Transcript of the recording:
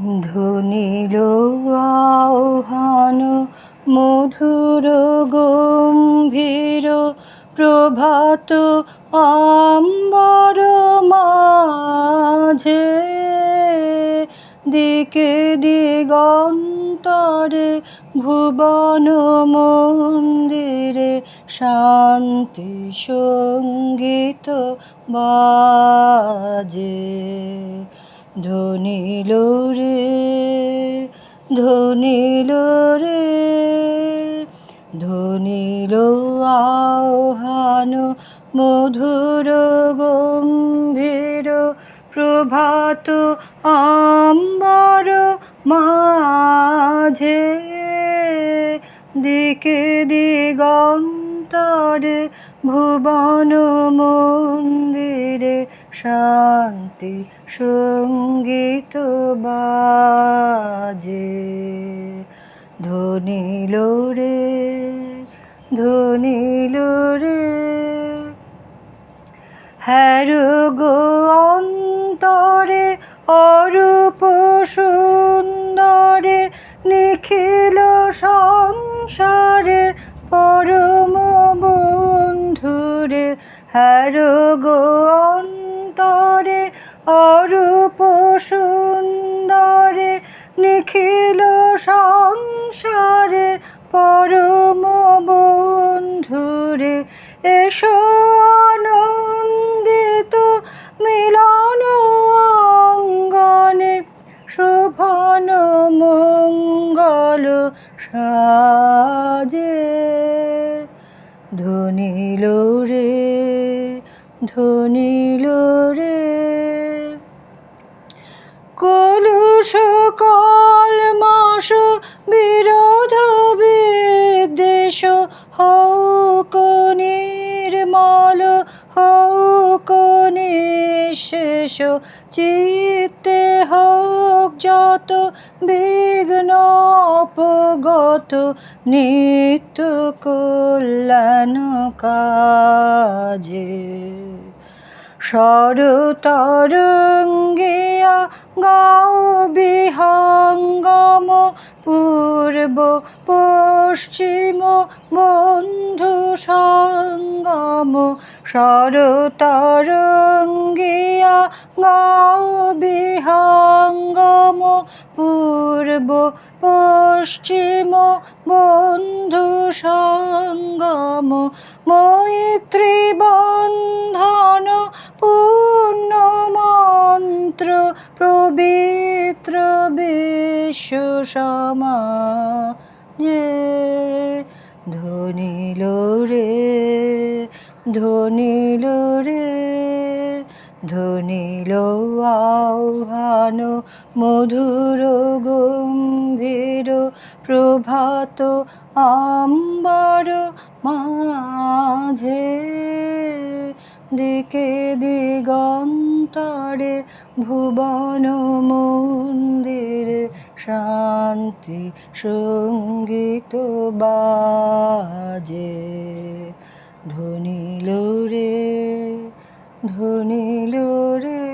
ধ্বনিল আহ্বান মধুর গম্ভীর প্রভাত আম্বর মাঝে, দিকে দিগন্তরে ভুবন মন্দিরে শান্তি সঙ্গীত বাজে। ধ্বনিল রে, ধ্বনিল রে, ধ্বনিল আহ্বান মধুর গম্ভীর প্রভাত আম্বর মাঝে, দিকে দিগন্তরে ভুবন মন্দিরে শান্তি সঙ্গীত বাজে। ধ্বনিল রে, ধ্বনিল রে, হ্যারো গো অন্তরে অরূপ সুন্দরে নিখিল সংসারে পরম বন্ধুরে। হ্যারো গো অন্তরে অরূপ সুন্দরে নিখিল সংসারে পরম বন্ধুরে। এসো আনন্দিত মিলন অঙ্গনে শোভন মঙ্গল সাজে। ধ্বনিল রে, ধ্বনিল রে, কলুষ কলমাস বিরোধ বিদ্বেষ হউক নির্মল, হউক নিঃশেষ। চিত্তে হোক যত বিঘ্ন অপগত, নিত্য কল্যাণ কাজে। স্বরতরঙ্গিয়া গাও বিহঙ্গম, পূর্ব পশ্চিম বন্ধু সঙ্গম। স্বরতরঙ্গিয়া গাও বিহঙ্গম, পূর্ব পশ্চিম বন্ধু সঙ্গম। মৈত্রী বন্ধন পূর্ণ মন্ত্র, পবিত্র বিশ্ব সমাজে। ধ্বনিল রে, ধ্বনিল রে, ধ্বনিল আহ্বান মধুর গম্ভীর প্রভাত আম্বর মাঝে, দিকে দিগন্তরে ভুবন মন্দিরে শান্তি সঙ্গীত বাজে। ধ্বনিল রে, ধ্বনিল রে।